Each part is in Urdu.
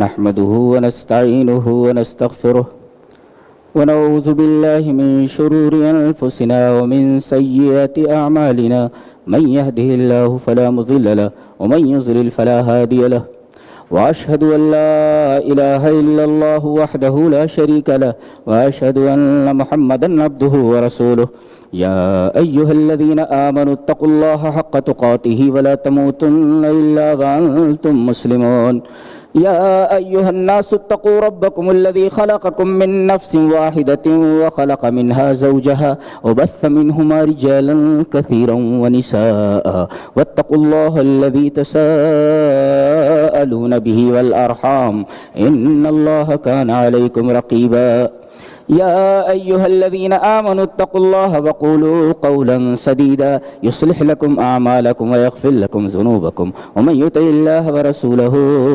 نحمده ونستعينه ونستغفره ونعوذ بالله من شرور أنفسنا ومن سيئات أعمالنا من يهده الله فلا مضل له ومن يضلل فلا هادي له وأشهد أن لا إله إلا الله وحده لا شريك له وأشهد أن محمدا عبده ورسوله يا أيها الذين آمنوا اتقوا الله حق تقاته ولا تموتن إلا وأنتم مسلمون يا أيها الناس اتقوا ربكم الذي خلقكم من نفس واحدة وخلق منها زوجها وبث منهما رجالا كثيرا ونساء واتقوا الله الذي تساءلون به والأرحام إن الله كان عليكم رقيبا يا أيها الذين آمنوا اتقوا الله وقولوا قولا سديدا يصلح لكم أعمالكم ويغفر لكم ذنوبكم ومن يطع الله ورسوله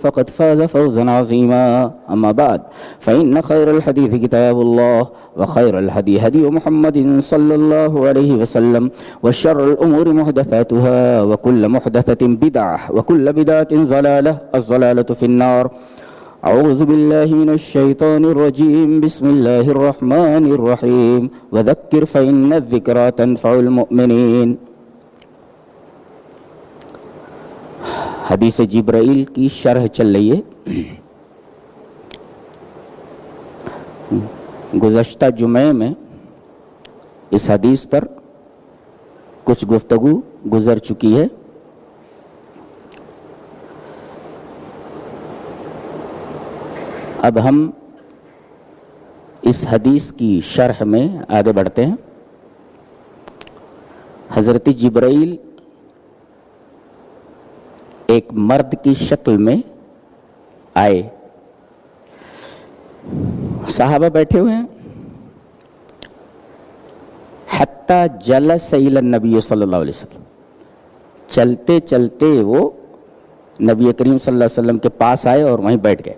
فقد فاز فوزا عظيما أما بعد فإن خير الحديث كتاب الله وخير الهدي هدي محمد صلى الله عليه وسلم وشر الأمور محدثاتها وكل محدثة بدعة وكل بدعة ضلالة الضلالة في النار أعوذ بالله من الشيطان الرجيم بسم الله الرحمن الرحيم وذكر فإن الذكرى تنفع المؤمنين. حدیث جبرائیل کی شرح چل رہی ہے. گزشتہ جمعے میں اس حدیث پر کچھ گفتگو گزر چکی ہے. اب ہم اس حدیث کی شرح میں آگے بڑھتے ہیں. حضرت جبرائیل ایک مرد کی شکل میں آئے. صحابہ بیٹھے ہوئے ہیں. حتی جلس الی النبی صلی اللہ علیہ وسلم. چلتے چلتے وہ نبی کریم صلی اللہ علیہ وسلم کے پاس آئے اور وہیں بیٹھ گئے.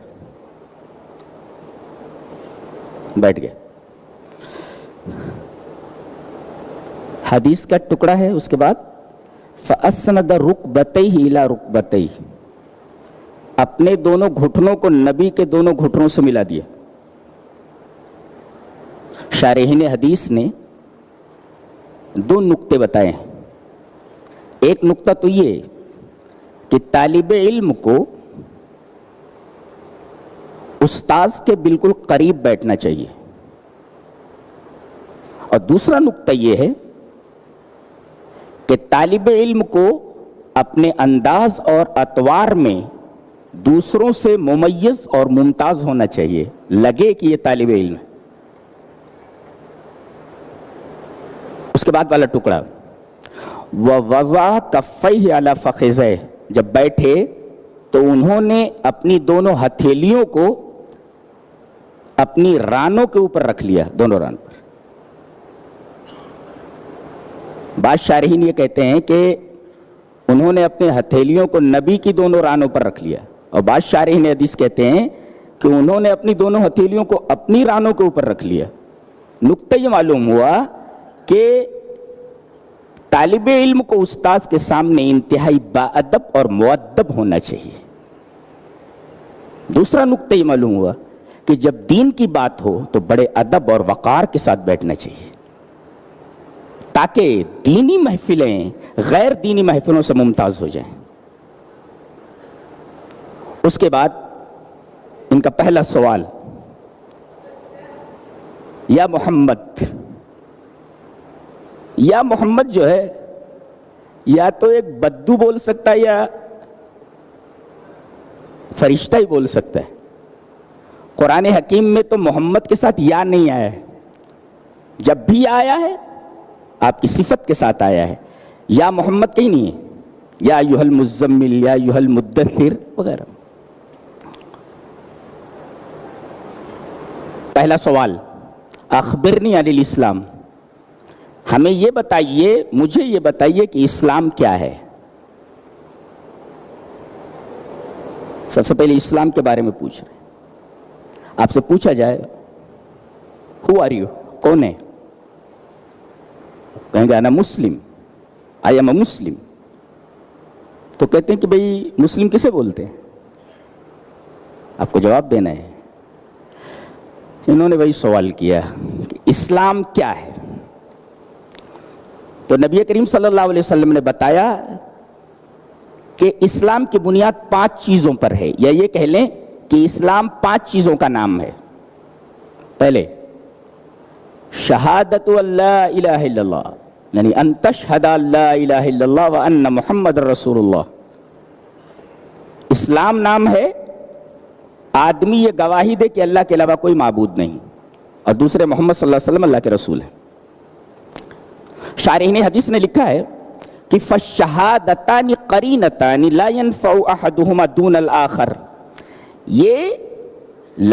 حدیث کا ٹکڑا ہے. اس کے بعد فَأَسْنَدَ رُكْبَتَيْهِ إِلَى رُكْبَتَيْهِ. اپنے دونوں گھٹنوں کو نبی کے دونوں گھٹنوں سے ملا دیا. شارحین حدیث نے دو نقطے بتائے ہیں. ایک نقطہ تو یہ کہ طالب علم کو استاذ کے بالکل قریب بیٹھنا چاہیے. اور دوسرا نقطہ یہ ہے کہ طالب علم کو اپنے انداز اور اطوار میں دوسروں سے ممیز اور ممتاز ہونا چاہیے. لگے کہ یہ طالب علم ہے. اس کے بعد والا ٹکڑا وَوَضَعَ كَفَّيْهِ عَلَى فَخِذَيْهِ. جب بیٹھے تو انہوں نے اپنی دونوں ہتھیلیوں کو اپنی رانوں کے اوپر رکھ لیا. دونوں ران پر. بعض شارحین یہ کہتے ہیں کہ انہوں نے اپنے ہتھیلیوں کو نبی کی دونوں رانوں پر رکھ لیا. اور بعض شارحین حدیث کہتے ہیں کہ انہوں نے اپنی دونوں ہتھیلیوں کو اپنی رانوں کے اوپر رکھ لیا. نقطہ یہ معلوم ہوا کہ طالب علم کو استاذ کے سامنے انتہائی باادب اور مؤدب ہونا چاہیے. دوسرا نقطہ یہ معلوم ہوا کہ جب دین کی بات ہو تو بڑے ادب اور وقار کے ساتھ بیٹھنا چاہیے تاکہ دینی محفلیں غیر دینی محفلوں سے ممتاز ہو جائیں. اس کے بعد ان کا پہلا سوال یا محمد. یا محمد جو ہے یا تو ایک بدو بول سکتا ہے یا فرشتہ ہی بول سکتا ہے. قرآن حکیم میں تو محمد کے ساتھ یا نہیں آیا ہے. جب بھی آیا ہے آپ کی صفت کے ساتھ آیا ہے. یا محمد کہیں نہیں ہے. یا ایھا المزمل یا ایھا المدثر وغیرہ. پہلا سوال اخبرنی عن الاسلام. ہمیں یہ بتائیے, مجھے یہ بتائیے کہ اسلام کیا ہے. سب سے پہلے اسلام کے بارے میں پوچھ رہے ہیں. آپ سے پوچھا جائے ہو آر یو, کون ہے؟ کہیں گے انا مسلم, آئی ایم اے مسلم. تو کہتے ہیں کہ بھئی مسلم کسے بولتے ہیں؟ آپ کو جواب دینا ہے. انہوں نے وہی سوال کیا کہ اسلام کیا ہے؟ تو نبی کریم صلی اللہ علیہ وسلم نے بتایا کہ اسلام کی بنیاد 5 چیزوں پر ہے، یا یہ کہہ لیں کہ اسلام 5 چیزوں کا نام ہے. پہلے شہادت اللہ الہ الا اللہ، یعنی ان تشہد لا الہ الا اللہ وان محمد رسول اللہ. اسلام نام ہے آدمی یہ گواہی دے کہ اللہ کے علاوہ کوئی معبود نہیں اور دوسرے محمد صلی اللہ علیہ وسلم اللہ کے رسول ہیں. شارحین حدیث نے لکھا ہے کہ فالشہادتان قرینتان لا ينفع احدهما دون الاخر. یہ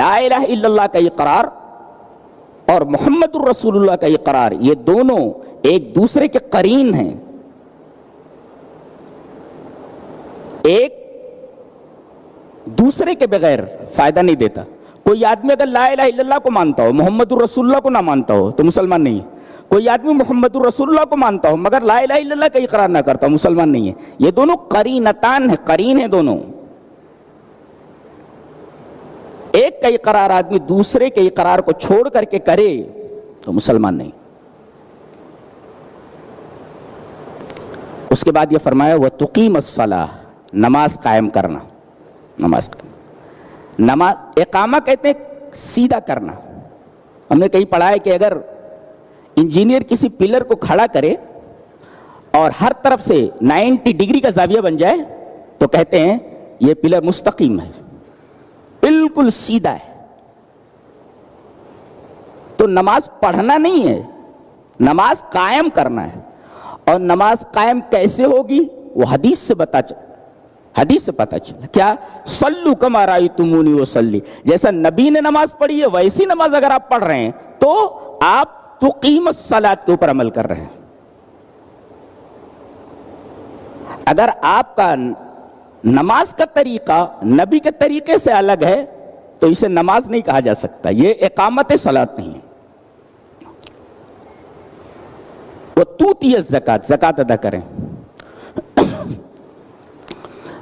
لا الہ الا اللہ کا اقرار اور محمد الرسول اللہ کا اقرار، یہ دونوں ایک دوسرے کے قرین ہیں، ایک دوسرے کے بغیر فائدہ نہیں دیتا. کوئی آدمی اگر لا الہ الا اللہ کو مانتا ہو، محمد الرسول اللہ کو نہ مانتا ہو تو مسلمان نہیں ہے. کوئی آدمی محمد الرسول اللہ کو مانتا ہو مگر لا الہ الا اللہ کا اقرار نہ کرتا ہو، مسلمان نہیں ہے. یہ دونوں قرینتان ہیں، قرین ہیں دونوں. ایک کا اقرار آدمی دوسرے کے اقرار کو چھوڑ کر کے کرے تو مسلمان نہیں. اس کے بعد یہ فرمایا وَتُقِيمَ الصَّلَاةَ، نماز قائم کرنا. نماز اقامہ کہتے ہیں سیدھا کرنا. ہم نے کہیں پڑھا ہے کہ اگر انجینئر کسی پلر کو کھڑا کرے اور ہر طرف سے 90 ڈگری کا زاویہ بن جائے تو کہتے ہیں یہ پلر مستقیم ہے، بالکل سیدھا ہے. تو نماز پڑھنا نہیں ہے، نماز قائم کرنا ہے. اور نماز قائم کیسے ہوگی وہ حدیث سے پتہ چلا. کیا؟ صلو کما رأیتمونی وصلی، جیسا نبی نے نماز پڑھی ہے ویسی نماز اگر آپ پڑھ رہے ہیں تو آپ تقیم الصلاۃ کے اوپر عمل کر رہے ہیں. اگر آپ کا نماز کا طریقہ نبی کے طریقے سے الگ ہے تو اسے نماز نہیں کہا جا سکتا، یہ اقامت صلاۃ نہیں ہے. وَتُؤْتِيَ الزَّكَاةَ، زکوٰۃ ادا کریں.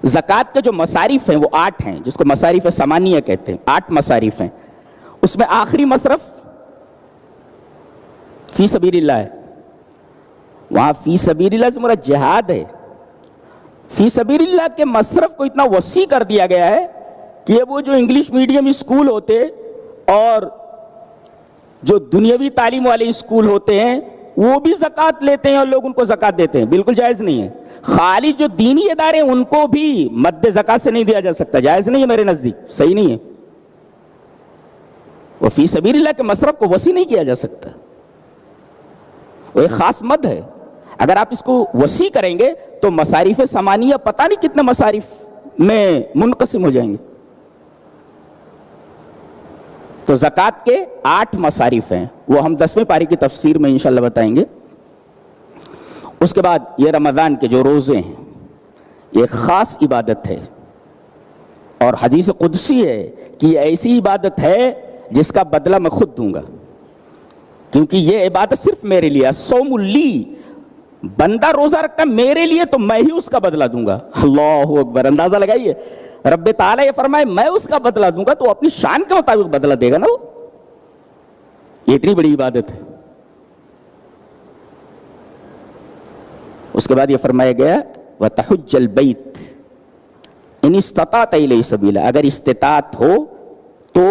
زکوٰۃ کے جو مصارف ہیں وہ 8 ہیں، جس کو مصارف ثمانیہ کہتے ہیں. 8 مصارف ہیں. اس میں آخری مصرف فی سبیل اللہ ہے. وہاں فی سبیل اللہ سے مراد جہاد ہے. فی سبیل اللہ کے مصرف کو اتنا وسیع کر دیا گیا ہے کہ وہ جو انگلش میڈیم اسکول ہوتے اور جو دنیاوی تعلیم والے اسکول ہوتے ہیں وہ بھی زکوٰۃ لیتے ہیں اور لوگ ان کو زکوٰۃ دیتے ہیں. بالکل جائز نہیں ہے. خالی جو دینی ادارے ان کو بھی مد زکوٰۃ سے نہیں دیا جا سکتا، جائز نہیں ہے میرے نزدیک، صحیح نہیں ہے. وہ فی سبیل اللہ کے مصرف کو وسیع نہیں کیا جا سکتا، وہ ایک خاص مد ہے. اگر آپ اس کو وسیع کریں گے تو مصارف ثمانیہ پتہ نہیں کتنے مصارف میں منقسم ہو جائیں گے. تو زکوٰۃ کے 8 مصارف ہیں، وہ ہم 10ویں پاری کی تفسیر میں انشاءاللہ بتائیں گے. اس کے بعد یہ رمضان کے جو روزے ہیں یہ خاص عبادت ہے اور حدیث قدسی ہے کہ یہ ایسی عبادت ہے جس کا بدلہ میں خود دوں گا، کیونکہ یہ عبادت صرف میرے لیے. صوم لی، بندہ روزہ رکھتا ہے میرے لیے تو میں ہی اس کا بدلہ دوں گا. اللہ اکبر. اندازہ لگائیے، رب تعالیٰ یہ فرمائے میں اس کا بدلہ دوں گا تو اپنی شان کے مطابق بدلہ دے گا نا. وہ یہ اتنی بڑی عبادت ہے. اس کے بعد یہ فرمایا گیا وَتَحُجَّ الْبَيْتِ إِنِ اسْتَطَعْتَ إِلَيْهِ سَبِيلًا، اگر استطاعت ہو تو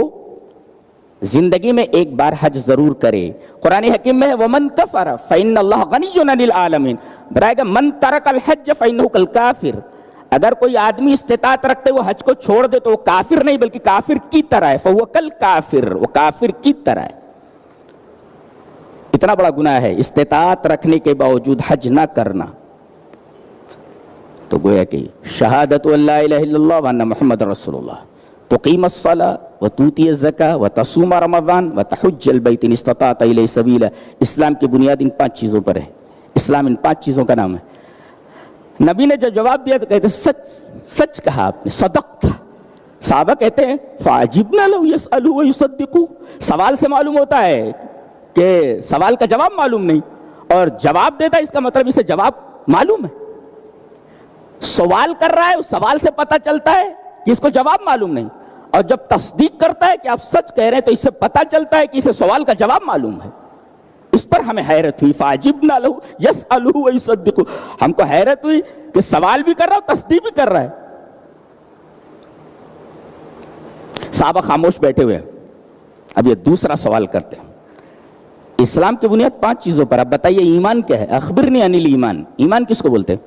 زندگی میں ایک بار حج ضرور کرے. قرآن حکیم میں وَمَن كَفَرَ فَإِنَّ اللَّهَ غَنِيٌّ عَنِ الْعَالَمِينَ، برائے گا من ترک الحج فإنه كالكافر، اگر کوئی آدمی استطاعت رکھتے وہ حج کو چھوڑ دے تو وہ کافر نہیں بلکہ کافر کی طرح ہے. فهو كالكافر، وہ کافر کی طرح ہے. اتنا بڑا گناہ ہے استطاعت رکھنے کے باوجود حج نہ کرنا. تو گویا کہ شہادت لا الہ الا اللہ وان محمد رسول اللہ، تقیم الصلاۃ وتؤتی الزکاۃ وتصوم رمضان وتحج البیت ان استطعت الیہ سبیلا. اسلام کی بنیاد ان 5 چیزوں پر ہے. اسلام ان 5 چیزوں کا نام ہے. نبی نے جو جواب دیا تو کہتے سچ کہا آپ نے، صدقت. صحابہ کہتے ہیں فعجبنا لو یسألوا ویصدقوا، سوال سے معلوم ہوتا ہے کہ سوال کا جواب معلوم نہیں، اور جواب دیتا ہے اس کا مطلب اسے جواب معلوم ہے. سوال کر رہا ہے اس سوال سے پتہ چلتا ہے کہ اس کو جواب معلوم نہیں، اور جب تصدیق کرتا ہے کہ آپ سچ کہہ رہے ہیں تو اس سے پتہ چلتا ہے کہ اسے سوال کا جواب معلوم ہے. اس پر ہمیں حیرت ہوئی. فَعَجِبْنَا لَهُ يَسْأَلُهُ وَيُصَدِّقُ. ہم کو حیرت ہوئی کہ سوال بھی کر رہا ہے, تصدیق بھی کر رہا ہے. صحابہ خاموش بیٹھے ہوئے ہیں. اب یہ دوسرا سوال کرتے ہیں. اسلام کی بنیاد 5 چیزوں پر. اب بتائیے ایمان کیا ہے؟ اخبرنی عن الایمان. ایمان کس کو بولتے ہیں؟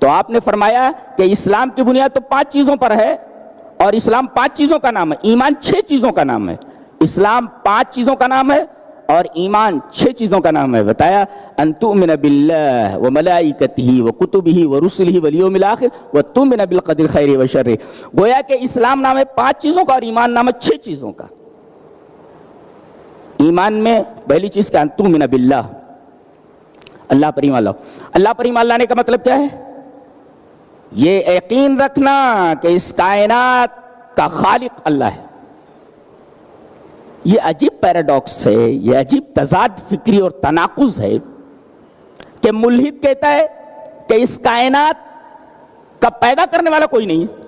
تو آپ نے فرمایا کہ اسلام کی بنیاد تو 5 چیزوں پر ہے, اور اسلام 5 چیزوں کا نام ہے. ایمان 6 چیزوں کا نام ہے. اسلام 5 چیزوں کا نام ہے اور ایمان 6 چیزوں کا نام ہے. بتایا ان تؤمن باللہ وملائکتہ وکتبہ ورسلہ والیوم الآخر وتؤمن بالقدر خیر و شر. گویا کہ اسلام نام ہے 5 چیزوں کا اور ایمان نام ہے 6 چیزوں کا. ایمان میں پہلی چیز کیا؟ ان تؤمن باللہ, اللہ پر ایمان لاؤ. اللہ پر ایمان لانے کا مطلب کیا ہے؟ یہ یقین رکھنا کہ اس کائنات کا خالق اللہ ہے. یہ عجیب پیراڈاکس ہے, یہ عجیب تضاد فکری اور تناقض ہے کہ ملحد کہتا ہے کہ اس کائنات کا پیدا کرنے والا کوئی نہیں ہے,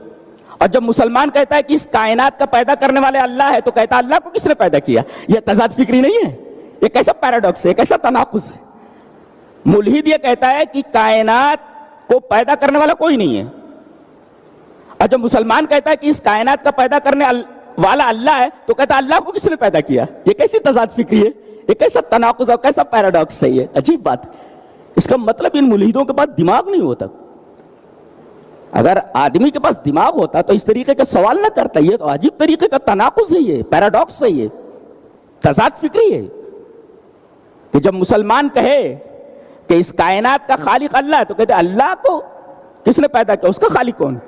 اور جب مسلمان کہتا ہے کہ اس کائنات کا پیدا کرنے والے اللہ ہے تو کہتا ہے اللہ کو کس نے پیدا کیا؟ یہ تضاد فکری نہیں ہے؟ یہ کیسا پیراڈاکس ہے, کیسا تناقض ہے؟ ملحد یہ کہتا ہے کہ کائنات کو پیدا کرنے والا کوئی نہیں ہے, اور جب مسلمان کہتا ہے کہ اس کائنات کا پیدا کرنے والا اللہ ہے تو کہتا ہے اللہ کو کس نے پیدا کیا؟ یہ کیسی تضاد فکری ہے؟ یہ کیسا تناقض اور کیسا پیراڈاکس ہے؟ یہ عجیب بات ہے. اس کا مطلب ان ملحدوں کے پاس دماغ نہیں ہوتا. اگر آدمی کے پاس دماغ ہوتا تو اس طریقے کا سوال نہ کرتا. یہ تو عجیب طریقے کا تناقض ہے, یہ پیراڈاکس ہے, یہ تضاد فکری ہے کہ جب مسلمان کہے کہ اس کائنات کا خالق اللہ ہے تو کہتے ہیں اللہ کو کس نے پیدا کیا؟ اس کا خالق کون ہے؟